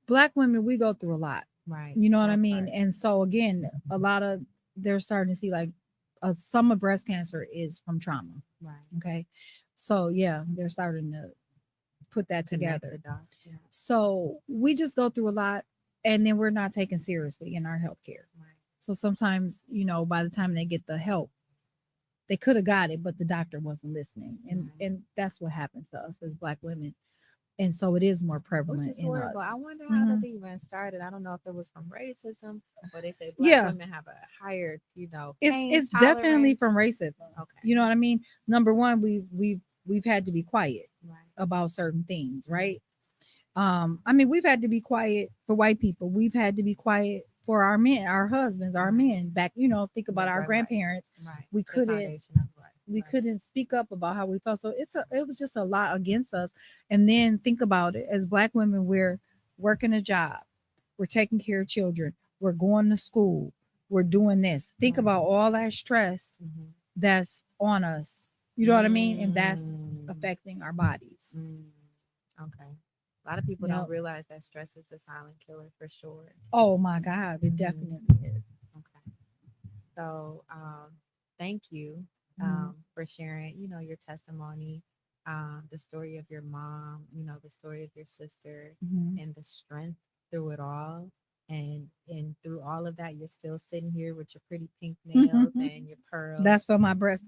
Black women, we go through a lot. right, You know what I that mean? part, And so again, a lot of they're starting to see like some of breast cancer is from trauma. right. Okay, so yeah, they're starting to put that Connect the together. dots. Yeah, So we just go through a lot, and then we're not taken seriously in our healthcare. right, So sometimes, by the time they get the help, they could have got it, but the doctor wasn't listening, and right. and that's what happens to us as Black women. And so it is more Which prevalent is in horrible. us. I wonder how Hmm. that even started. I don't know if it was from racism, but they say Black Yeah, women have a higher, pain it's definitely tolerance. from racism. Okay, You know what I mean? Number one, we've had to be quiet right. about certain things, Mm-hmm. right? I mean, we've had to be quiet for white people. We've had to be quiet for our men, our husbands, our Right. men. Back, think about Right, our right, right, grandparents. right. We The couldn't foundation of right, we right, couldn't speak up about how we felt. So it was just a lot against us. And then think about it. As Black women, we're working a job, we're taking care of children, we're going to school, we're doing this. Think right. about all that stress Mm-hmm. that's on us. You know what I mean? And that's Mm, affecting our bodies. mm. Okay. A lot of people don't Yep. realize that stress is a silent killer for sure. Oh my God, it Hmm. definitely is. Okay. So, thank you Mhm. for sharing, your testimony, the story of your mom, the story of your sister, Mhm. and the strength through it all. And through all of that, you're still sitting here with your pretty pink nails and your That's pearls. for my breast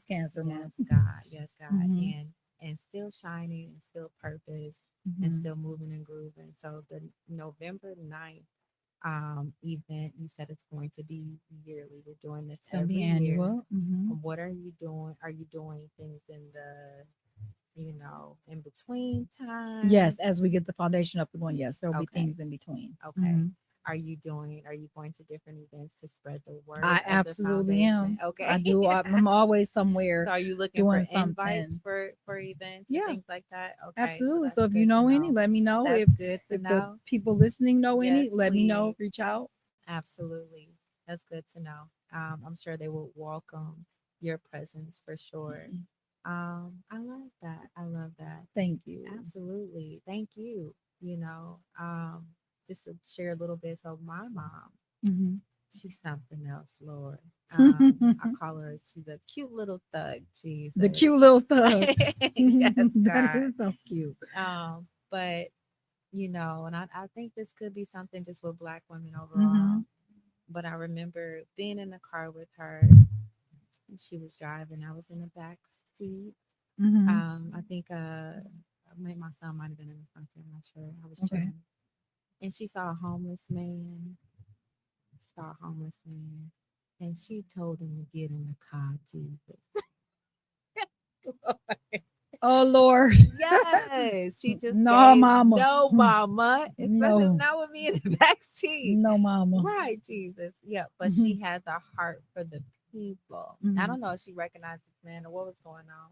cancer Yes, month. God. Yes, God. Mhm. And still shining and still purpose and Mhm. still moving and grooving. So the November 9th event, you said it's going to be yearly. You're doing this It's gonna be every year. annual. Mhm. What are you doing? Are you doing things in between Yes, time? as we get the foundation up and going, yes, there will be Okay. things in between. Okay. Mhm. Are you going to different events to spread the word I of the absolutely foundation? am. I Okay. do. I'm always So somewhere are you looking for doing invites something. for events and Yeah, things like that? Okay, so absolutely. So that's if you good to know any, know. let me know. That's good to If the know. people listening know any, Yes, let me know. please. Reach out. Absolutely. That's good to know. I'm sure they will welcome your presence for sure. I love that. I love that. Thank you. Absolutely. Thank you. Just to share a little bit. So my mom, Mhm. she's something else, Lord. I The call her, she's a cute little thug, Jesus. cute little thug. Yes, That God. is so cute. But and I think this could be something just with Black women overall. Hmm. But I remember being in the car with her, and she was driving. I was in the back seat. Hmm. I think my son might have been in the front seat. I'm not sure. I was Okay. chilling, and she saw a homeless man. She saw a homeless man, and she told him to get in the car. Jesus. Oh Lord. Yes, she just No, gave mama. no mama, especially No. not with me in the back seat. No, mama. Right, Jesus. Yeah, but Hmm. she has a heart for the people. I Hmm. don't know if she recognized this man or what was going on.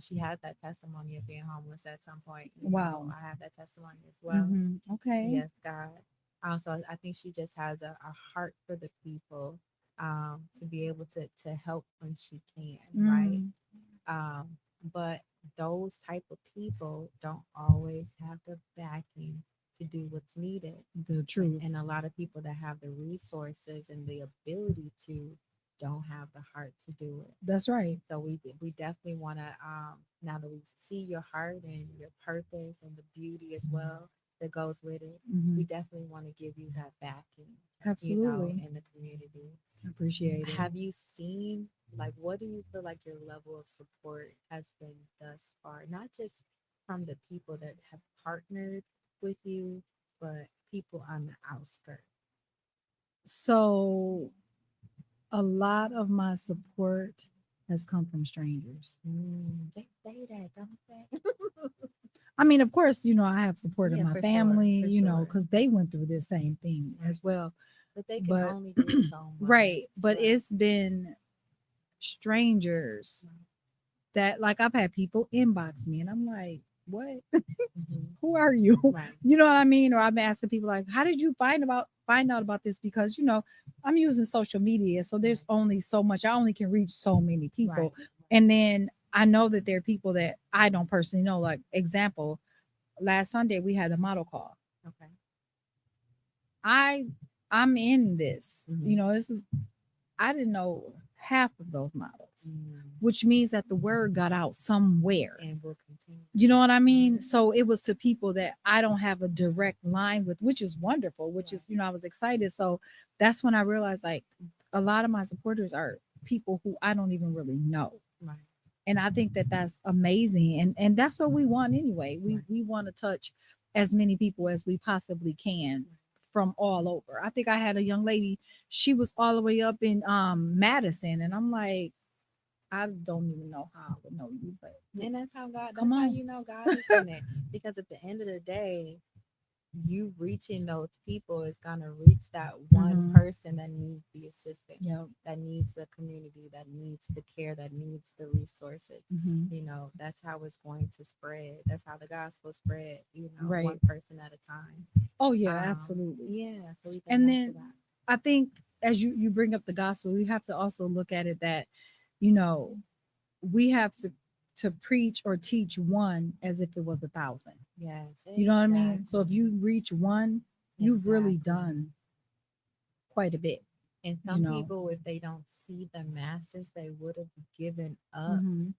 She has that testimony of being homeless at some point. Wow. I have that testimony as well. Okay. Yes, God. So I think she just has a heart for the people, to be able to help when she can, right? Mm. Um, but those type of people don't always have the backing to do what's needed. The and, truth. and a lot of people that have the resources and the ability to don't have the heart to do it. That's right. So we definitely want to, now that we see your heart and your purpose and the beauty as well that goes with it, we Hmm. definitely want to give you that backing, Absolutely. in the community. Appreciate it. Have you seen, like, what do you feel like your level of support has been thus far? Not just from the people that have partnered with you, but people on the outskirts. So a lot of my support has come from strangers. They say that, don't they? I mean, of course, I have support of Yeah, my for sure, family, for sure. because they went through the same thing Right. as well. But they can But only do so right, much. but Right. it's been strangers Right. that, like, I've had people inbox me and I'm like, what? Mhm. Who are you? Right. You know what I mean? Or I'm asking people like, how did you find out about this? Because I'm using social media, so there's only so much. I only can reach so many Right. people, and then I know that there are people that I don't personally know. Like example, last Sunday we had a model call. Okay. I I'm in this. Mhm. This is I didn't know half of those models, Mm. which means that the word got out somewhere. And will continue You know what I to. mean? Mhm. So it was to people that I don't have a direct line with, which is wonderful, which Right. is, I was excited. So that's when I realized like a lot of my supporters are people who I don't even really know. Right. And I think that that's amazing. And that's what we want anyway. We Right. we want to touch as many people as we possibly can from all over. I think I had a young lady, she was all the way up in Madison, and I'm like, I don't even know how I would know you, but And that's how God, come that's how on. you know God is in it. Because at the end of the day, you reaching those people is going to reach that one Hmm. person that needs the assistance, Yep. that needs the community, that needs the care, that needs the resources. Hmm. That's how it's going to spread. That's how the gospel spread, one Right. person at a time. Oh yeah, absolutely. Yeah, so we thank And God then for that. I think as you bring up the gospel, we have to also look at it that, you know, we have to preach or teach one as if it was 1,000. Yes, You know what I mean? So if exactly. you reach one, you've really Exactly. done quite a bit, And you some know. people, if they don't see the masses, they would have given up. Hmm.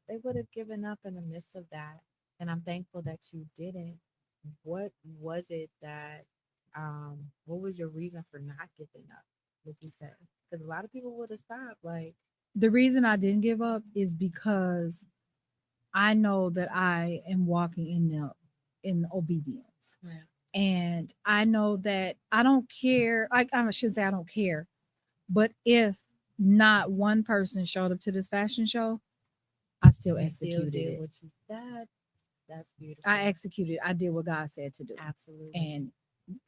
They would have given up in the midst of that. And I'm thankful that you didn't. What was it that, what was your reason for not giving up? Would you say? Because a lot of people would have stopped. Like, The reason I didn't give up is because I know that I am walking in obedience. right, And I know that I don't care. I shouldn't say I don't care, but if not one person showed up to this fashion show, I still you still executed did it. what you that's I beautiful. executed. I did what God said to do, Absolutely. and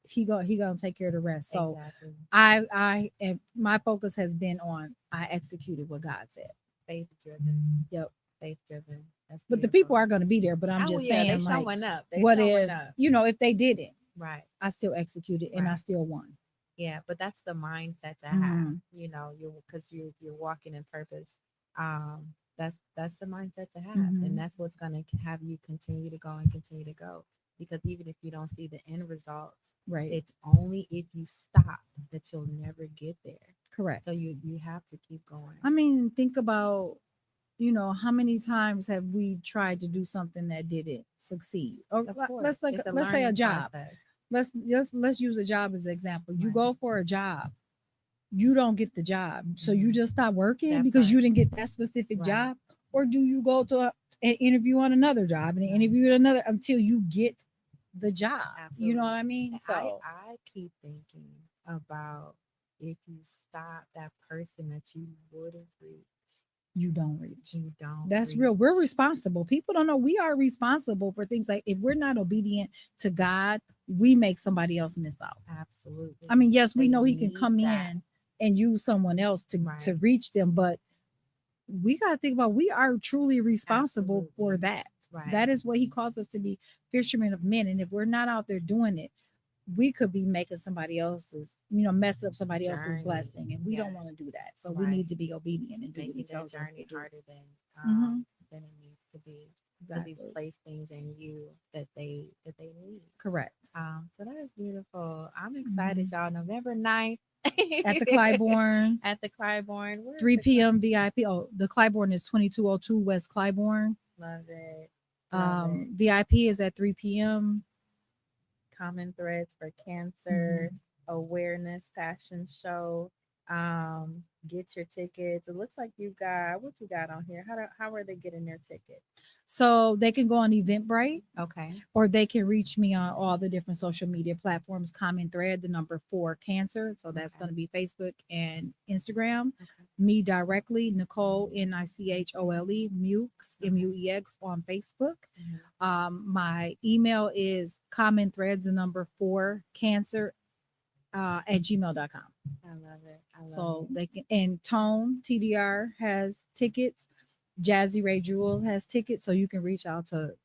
he gonna take care of the rest. So Exactly. I and my focus has been on I executed what God said. Faith driven. Yep. Faith driven. That's But the beautiful. people are gonna be there. But I'm Oh just yeah, they saying, like, showing up. They what showing if up. if they didn't? Right. I still executed and I Right. still won. Yeah, but that's the mindset to have. Hmm. You because you're walking in purpose. That's the mindset to have, and Hmm. that's what's gonna have you continue to go and continue to go. Because even if you don't see the end results, Right. it's only if you stop that you'll never get there. So Correct. you have to keep going. I mean, think about, how many times have we tried to do something that didn't succeed? Or Of let's course, like it's a let's say a learning job. process. Let's use a job as an example. You Right. go for a job, you don't get the job, so you Hmm. just stop working That because part. you didn't get that specific Right. job, or do you go to an interview on another job and an Right. interview at another until you get the job? You know Absolutely. what I mean? And I So I keep thinking about if you stop that person that you would have reached, you don't reach. you don't That's real. We're reach. responsible. People don't know we are responsible for things like if we're not obedient to God, we make somebody else miss out. I Absolutely. mean, yes, we They know he can need come that. in and use someone else to Right. reach them, but we got to think about we are truly responsible for Absolutely. that. Right. That is what he calls us to be, fishermen of men. And if we're not out there doing it, we could be making somebody else's, mess up somebody else's Journey. blessing. And we don't want Yes. to do that. So we Right. need to be obedient and do what he Making their tells us to journey do. harder Hmm. than it needs to be. Because he's Exactly. placed things in you that they need. Correct. So that is beautiful. I'm excited, Hmm. y'all. November 9th At the Clybourne, at the Clybourne. Where is 3 the Clybourne? p.m. VIP. Oh, the Clybourne is 2202 West Clybourne. Love it. Love it. VIP is at 3 p.m. Common threads for cancer Hmm. awareness fashion show. Get your tickets. It looks like you got what you got on here. How are they getting their tickets? So they can go on Eventbrite Okay. or they can reach me on all the different social media platforms. Common thread, the number 4 cancer. So that's Okay. going to be Facebook and Instagram. Okay. Me directly, Nichole, Nichole, Muex, Okay. Muex on Facebook. Mhm. My email is common threads, the number 4 cancer at gmail.com. I love it. I love So it. they can, and Tone TDR has tickets. Jazzy Ray Jewel has tickets. So you can reach out to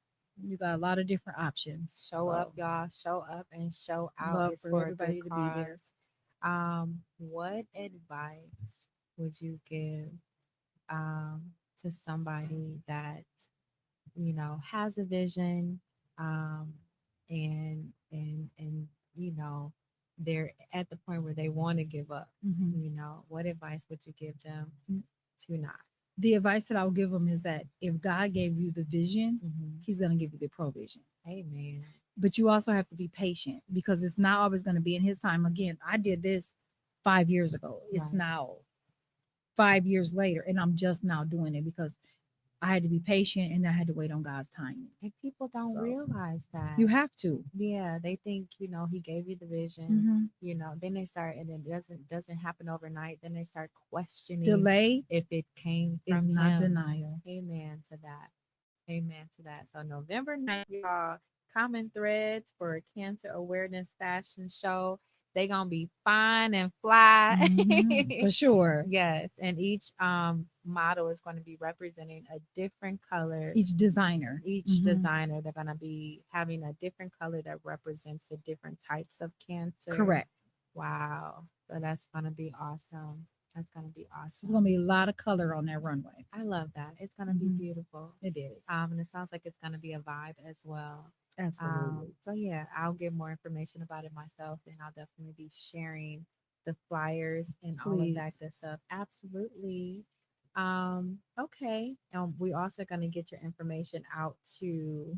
You got a lot of different options. Show up, So y'all. Show up and show out. love It's for for a good everybody to be there. cause. What advice would you give um, to somebody that has a vision, um, and they're at the point where they want to give up? Hmm. What advice would you give them to not? The advice that I'll give them is that if God gave you the vision, Hmm. He's going to give you the provision. Amen. But you also have to be patient because it's not always going to be in His time. Again, I did this 5 years ago. It's Right. now 5 years later, and I'm just now doing it because I had to be patient and I had to wait on God's timing. And people don't So realize that. you have to. Yeah, they think, he gave you the vision, Hmm. then they start, and it doesn't happen overnight. Then they start questioning Delay if it came is from not him. denial. Amen to that. Amen to that. So November 9th, y'all, common threads for a cancer awareness fashion show. They gonna be fine and fly. For sure. Yes, and each model is going to be representing a different color. Each designer. Each designer, they're going to be having a different color that represents the different types of cancer. Correct. Wow. So that's going to be awesome. That's going to be So there's going to awesome. be a lot of color on that runway. I love that. It's going to be Hmm. beautiful. It is. And it sounds like it's going to be a vibe as well. Absolutely. So yeah, I'll get more information about it myself, and I'll definitely be sharing the flyers and all of Please. that good stuff. Absolutely. Okay. And we also going to get your information out to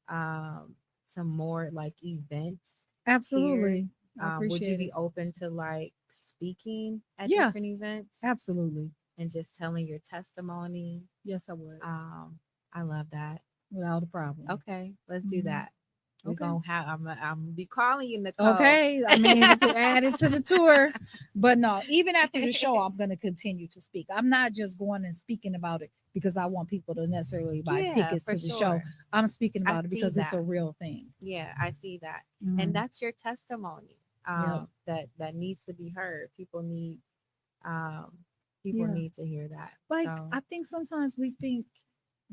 um, some more like events here. Absolutely. I Would you appreciate be it. open to like speaking at Yeah, different events absolutely. and just telling your testimony? Yes, I would. Um, I love that. Without a problem. Okay, let's do Hmm. that. We're Okay. gonna have. I'm gonna be calling you, Nichole. Okay. I mean, you could add it to the tour. But no, even after the show, I'm going to continue to speak. I'm not just going and speaking about it because I want people to necessarily buy Yeah, tickets for to the show. sure. I'm speaking I about it see because it's a that. real thing. Yeah, I see that. And Hmm. that's your testimony. Yep. That needs to be heard. Um people Yeah. need to hear that. Like, So I think sometimes we think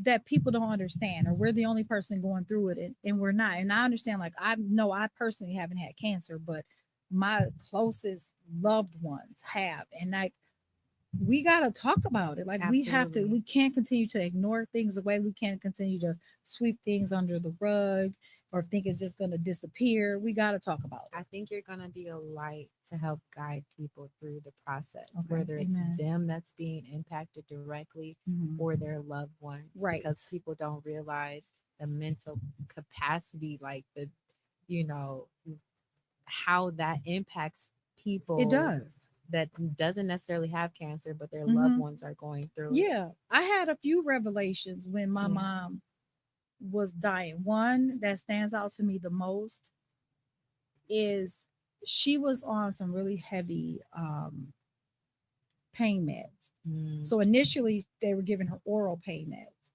that people don't understand or we're the only person going through it, and we're not. And I understand, like, I know I personally haven't had cancer, but my closest loved ones have. And like, we got to talk about it. Like, absolutely. we can't continue to ignore things away. We can't continue to sweep things under the rug or think it's just going to disappear. We got to talk about I it. think you're going to be a light to help guide people through the process, Okay. whether it's Amen. them that's being impacted directly Hmm. or their loved ones, Right. because people don't realize the mental capacity, like you know, how that impacts It people does. that doesn't necessarily have cancer, but their loved Hmm. ones are going through it. Yeah. I had a few revelations when my Yeah. mom was dying. One that stands out to me the most is she was on some really heavy pain meds. Mm, So initially they were giving her oral pain meds.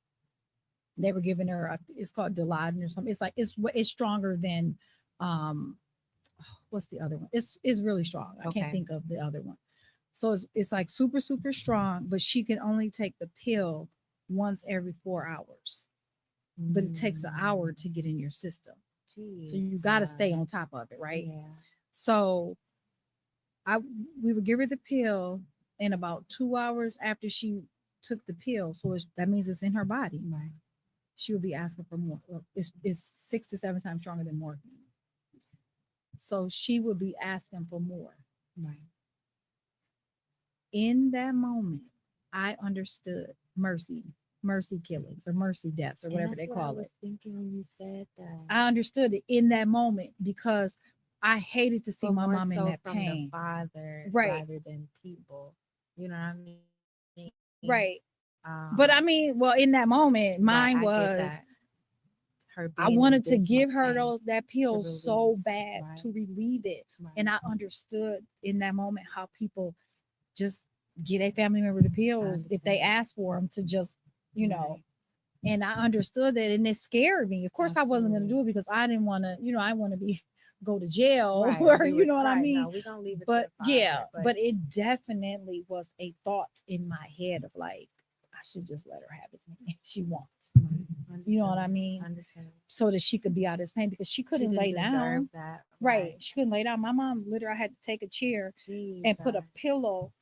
They were giving her it's called Dilaudid or something. It's like it's stronger than um what's the other one? It's really strong. I can't okay. think of the other one. So it's like super super strong, but she can only take the pill once every 4 hours. But it takes an hour Mm, to get in your system. So you got to stay on Jesus. top of it, right? Yeah. So I we would give her the pill, and about 2 hours after she took the pill, so that means it's in her body. Right. She would be asking for more. Well, it's 6 to 7 times stronger than morphine. So she would be asking for more. Right. In that moment, I understood mercy killings or mercy deaths or And whatever that's they what I call it. was thinking when you said that. I understood it in that moment because I hated to see But my more mom in so that from the pain. Father Right, rather than people. You know what I mean? right. But I Um, mean, well, in that moment, right. mine I get was that. Her I being in wanted to this give much her pain that to pill so release. bad Right. to relieve it. And Right. I understood in that moment how people just get a family member the I pills if they understand. ask for them to just, you know. Right. And I understood that, and it scared me. Of course, I wasn't going to Absolutely. do it because I didn't want to, I want to be go to jail Right. or Do you what's know what I right. mean. No, we're gonna leave it to But the yeah, Father. But but it definitely was a thought in my head of like I should just let her have as many as she wants. You know what Understood. I mean? Understood. So that she could be out of this pain because she She couldn't didn't lay deserve down. that, Right. right? She couldn't lay down. My mom literally had to take a chair and put a Jesus. pillow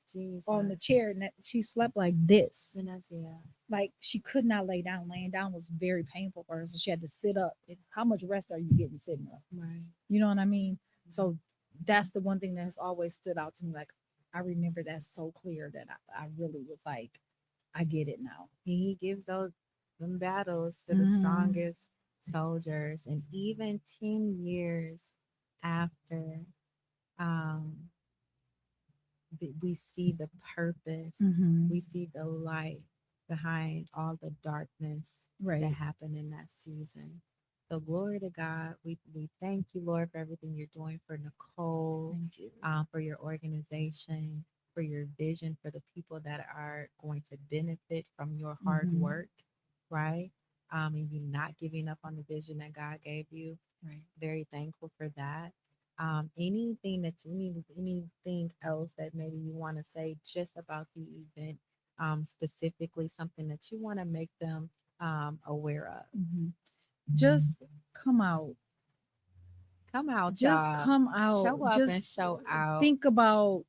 on the Jesus. chair, and that she slept like this. And that's, yeah. Like she could not lay down. Laying down was very painful for her. So she had to sit up. And how much rest are you getting sitting up? Right. You know what I mean? Mhm. So that's the one thing that has always stood out to me. Like I remember that so clear that I really was like, I get it now. He gives those them battles to the Mm-hmm. strongest soldiers, and even 10 years after, um, we see the purpose, Mm-hmm. we see the light behind all the darkness that Right. happened in that season. So glory to God. We thank you, Lord, for everything you're doing for Nichole, Thank you. for your organization, for your vision, for the people that are going to benefit from your hard Mm-hmm. work, right? And you not giving up on the vision that God gave you. Right. Very thankful for that. Anything that you need, anything else that maybe you want to say just about the event, specifically something that you want to make them aware of. Mm-hmm. Just come out. Come out, Just y'all. come out. Show up and Just show out. think about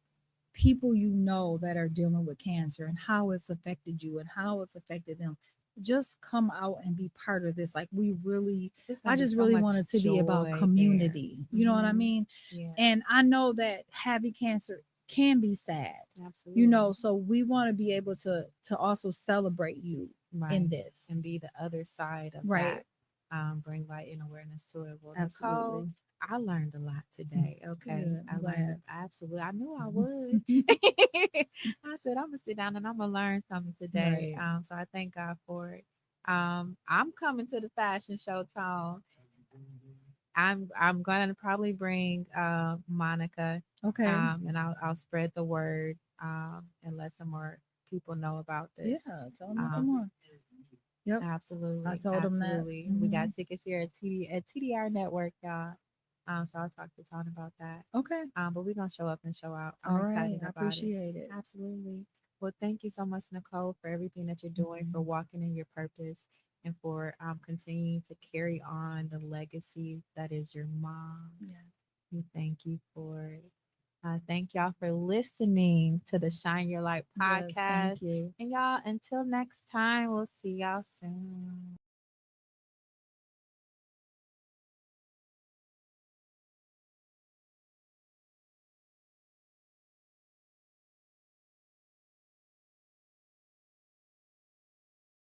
people you know that are dealing with cancer and how it's affected you and how it's affected them. Just come out and be part of this. Like we really, There's I gonna be just so really much wanted to be about joy there. community. You know what I mean? Yeah, And I know that having cancer can be sad. You absolutely. know, so we want to be able to also celebrate you in Right. this. And be the other side of Right. that. Bring light and awareness to it. Well, Nichole, Absolutely. I learned a lot today. Okay. Good. I I'm learned glad. absolutely. I knew I would. I said, I'm going to sit down and I'm going to learn something today. Right. So I thank God for it. I'm coming to the fashion show, Tone. I'm gonna probably bring Monica, Okay. and I'll spread the word, and let some more people know about Yeah. this. Tell them to come Um, on. Yep. I absolutely, told them that. absolutely. We Hmm. got tickets here at TDR Network, y'all. So I'll talk to Tony about that. Okay. But we're gonna show up and show out. I'm All right. excited I about it. appreciate it. Absolutely. Well, thank you so much, Nichole, for everything that you're doing, for Mhm. walking in your purpose, and for continuing to carry on the legacy that is your mom. Yeah. We thank you for it. Thank y'all for listening to the Shine Your Light Yes. Thank podcast. you. And y'all, until next time, we'll see y'all soon.